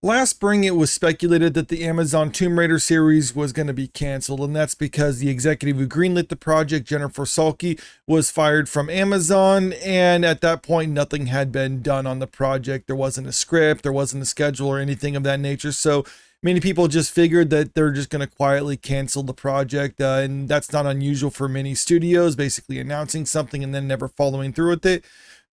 Last spring, it was speculated that the Amazon Tomb Raider series was going to be canceled, and that's because the executive who greenlit the project, Jennifer Salke, was fired from Amazon, and at that point, nothing had been done on the project. There wasn't a script, there wasn't a schedule, or anything of that nature, so many people just figured that they're just going to quietly cancel the project, and that's not unusual for many studios, basically announcing something and then never following through with it.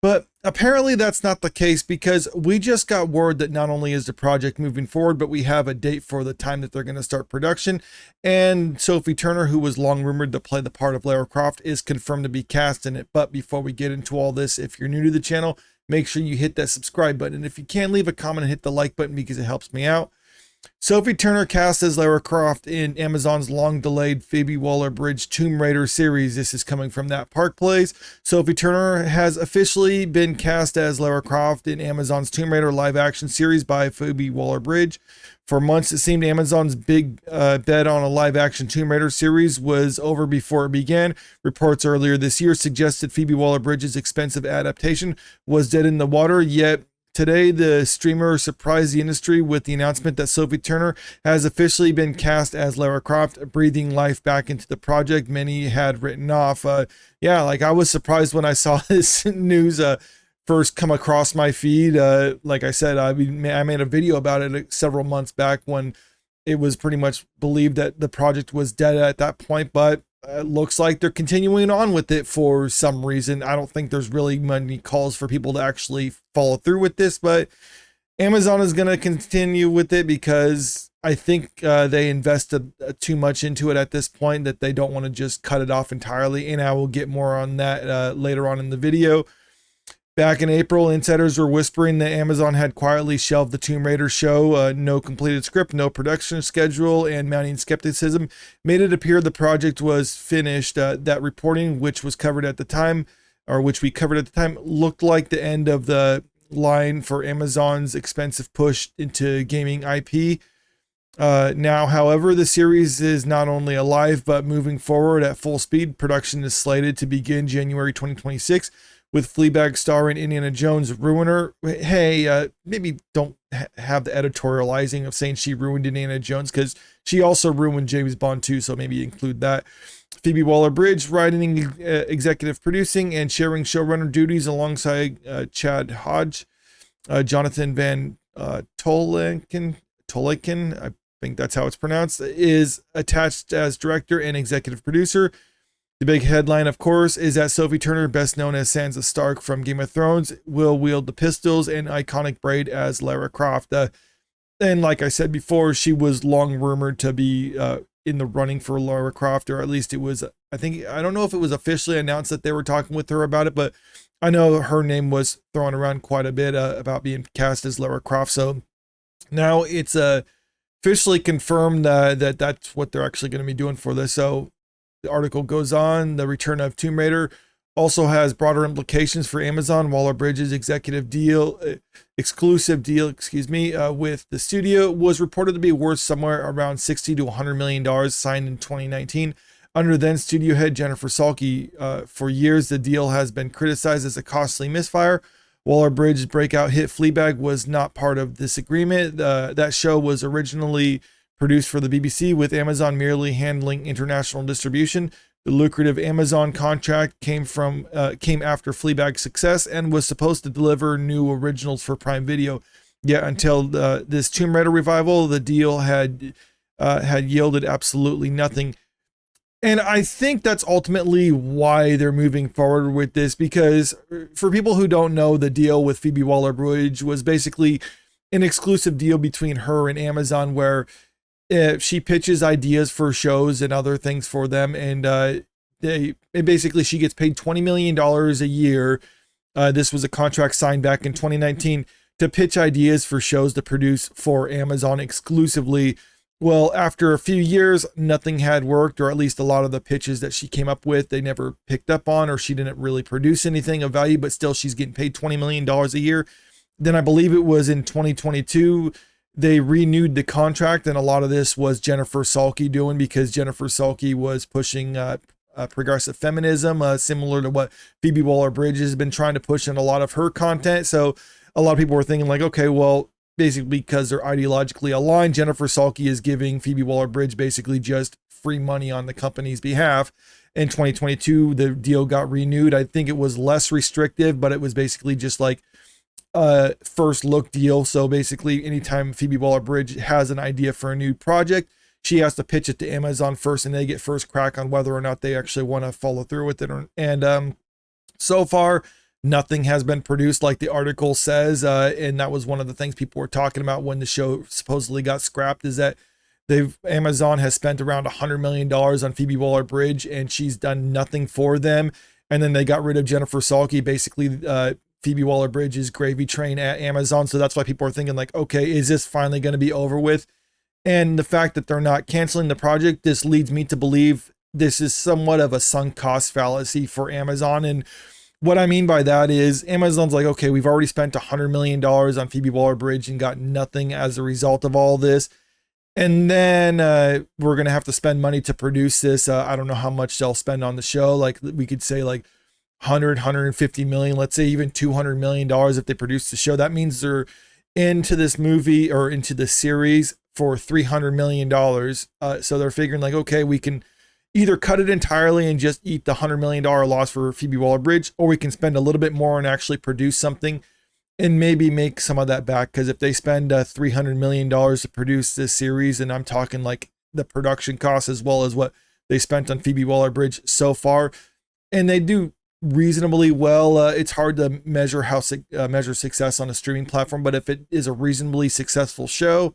But apparently that's not the case, because we just got word that not only is the project moving forward, but we have a date for the time that they're going to start production. And Sophie Turner, who was long rumored to play the part of Lara Croft, is confirmed to be cast in it. But before we get into all this, if you're new to the channel, make sure you hit that subscribe button. And if you can, leave a comment and hit the like button because it helps me out. Sophie Turner cast as Lara Croft in Amazon's long-delayed Phoebe Waller-Bridge Tomb Raider series. This is coming from That Park Plays. Sophie Turner has officially been cast as Lara Croft in Amazon's Tomb Raider live-action series by Phoebe Waller-Bridge. For months, it seemed Amazon's big bet on a live-action Tomb Raider series was over before it began. Reports earlier this year suggested Phoebe Waller-Bridge's expensive adaptation was dead in the water, yet today, the streamer surprised the industry with the announcement that Sophie Turner has officially been cast as Lara Croft, breathing life back into the project many had written off. I was surprised when I saw this news first come across my feed. Like I said, I made a video about it several months back when it was pretty much believed that the project was dead at that point, but it looks like they're continuing on with it for some reason. I don't think there's really many calls for people to actually follow through with this, but Amazon is going to continue with it because I think they invested too much into it at this point that they don't want to just cut it off entirely. And I will get more on that later on in the video. Back in April, insiders were whispering that Amazon had quietly shelved the Tomb Raider show. No completed script, no production schedule, and mounting skepticism made it appear the project was finished. That reporting, which we covered at the time, looked like the end of the line for Amazon's expensive push into gaming IP. Now, however, the series is not only alive, but moving forward at full speed. Production is slated to begin January 2026. With Fleabag starring Indiana Jones Ruiner. Hey, maybe don't have the editorializing of saying she ruined Indiana Jones, because she also ruined James Bond too, so maybe include that. Phoebe Waller-Bridge writing, executive producing, and sharing showrunner duties alongside Chad Hodge, Jonathan Van Toleken, I think that's how it's pronounced, is attached as director and executive producer. The big headline, of course, is that Sophie Turner, best known as Sansa Stark from Game of Thrones, will wield the pistols and iconic braid as Lara Croft. And like I said before, she was long rumored to be in the running for Lara Croft, or at least it was, I don't know if it was officially announced that they were talking with her about it, but I know her name was thrown around quite a bit about being cast as Lara Croft. So now it's officially confirmed that that's what they're actually going to be doing for this. So the article goes on. The return of Tomb Raider also has broader implications for Amazon. Waller-Bridge's exclusive deal, with the studio was reported to be worth somewhere around $60 to $100 million, signed in 2019 under then studio head Jennifer Salke. For years, the deal has been criticized as a costly misfire. Waller-Bridge's breakout hit Fleabag was not part of this agreement. That show was originally produced for the BBC, with Amazon merely handling international distribution. The lucrative Amazon contract came after Fleabag's success and was supposed to deliver new originals for Prime Video. Yet until this Tomb Raider revival, the deal had yielded absolutely nothing. And I think that's ultimately why they're moving forward with this, because for people who don't know, the deal with Phoebe Waller-Bridge was basically an exclusive deal between her and Amazon, where she pitches ideas for shows and other things for them, and basically she gets paid $20 million a year. This was a contract signed back in 2019 to pitch ideas for shows to produce for Amazon exclusively. Well, after a few years, nothing had worked, or at least a lot of the pitches that she came up with, they never picked up on, or she didn't really produce anything of value, but still she's getting paid $20 million a year. Then I believe it was in 2022, they renewed the contract, and a lot of this was Jennifer Salke doing, because Jennifer Salke was pushing progressive feminism, similar to what Phoebe Waller-Bridge has been trying to push in a lot of her content. So a lot of people were thinking like, okay, well, basically because they're ideologically aligned. Jennifer Salke is giving Phoebe Waller-Bridge basically just free money on the company's behalf. In 2022, the deal got renewed. I think it was less restrictive, but it was basically just like a first look deal. So basically, anytime Phoebe Waller-Bridge has an idea for a new project, she has to pitch it to Amazon first, and they get first crack on whether or not they actually want to follow through with it. And so far, nothing has been produced like the article says. And that was one of the things people were talking about when the show supposedly got scrapped, is that Amazon has spent around $100 million on Phoebe Waller-Bridge, and she's done nothing for them. And then they got rid of Jennifer Salke, basically Phoebe Waller-Bridge's gravy train at Amazon. So that's why people are thinking like, okay, is this finally going to be over with? And the fact that they're not canceling the project, this leads me to believe this is somewhat of a sunk cost fallacy for Amazon. And what I mean by that is Amazon's like, okay, we've already spent $100 million on Phoebe Waller-Bridge and got nothing as a result of all this. And then we're going to have to spend money to produce this. I don't know how much they'll spend on the show. Like we could say like 150 million, let's say even $200 million if they produce the show. That means they're into this movie or into the series for $300 million. So they're figuring like, okay, we can either cut it entirely and just eat the $100 million loss for Phoebe Waller-Bridge, or we can spend a little bit more and actually produce something and maybe make some of that back. Because if they spend $300 million to produce this series, and I'm talking like the production costs as well as what they spent on Phoebe Waller-Bridge so far, and they do reasonably well. It's hard to measure measure success on a streaming platform, but if it is a reasonably successful show,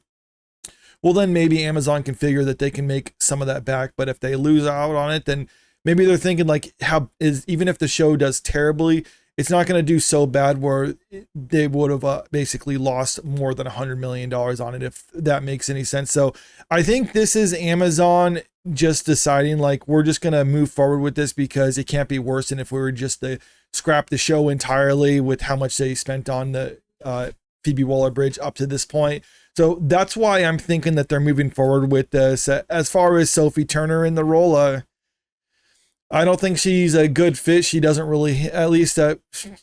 well, then maybe Amazon can figure that they can make some of that back. But if they lose out on it, then maybe they're thinking like, even if the show does terribly, it's not going to do so bad where they would have basically lost more than $100 million on it, if that makes any sense. So I think this is Amazon just deciding like, we're just going to move forward with this because it can't be worse than if we were just to scrap the show entirely with how much they spent on the Phoebe Waller-Bridge up to this point. So that's why I'm thinking that they're moving forward with this. As far as Sophie Turner in the role, I don't think she's a good fit. She doesn't really, at least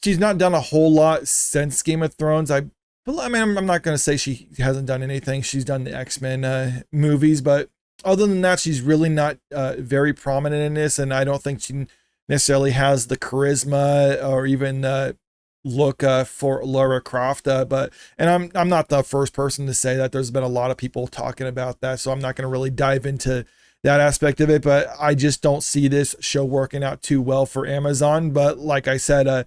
she's not done a whole lot since Game of Thrones. I mean, I'm not going to say she hasn't done anything. She's done the X-Men movies, but other than that, she's really not very prominent in this. And I don't think she necessarily has the charisma or even look for Lara Croft. And I'm not the first person to say that. There's been a lot of people talking about that, so I'm not going to really dive into that aspect of it, but I just don't see this show working out too well for Amazon. But like I said,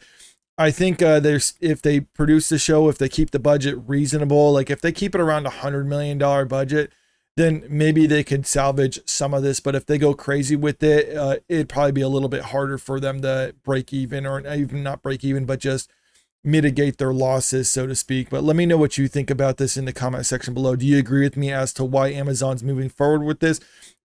I think if they produce the show, if they keep the budget reasonable, like if they keep it around $100 million budget, then maybe they could salvage some of this. But if they go crazy with it, it'd probably be a little bit harder for them to break even, or even not break even, but just mitigate their losses, so to speak. But let me know what you think about this in the comment section below. Do you agree with me as to why Amazon's moving forward with this?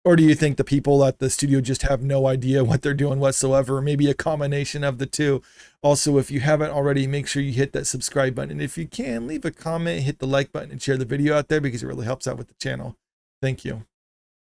Or do you think the people at the studio just have no idea what they're doing whatsoever? Maybe a combination of the two. Also, if you haven't already, make sure you hit that subscribe button. And if you can, leave a comment, hit the like button, and share the video out there because it really helps out with the channel. Thank you.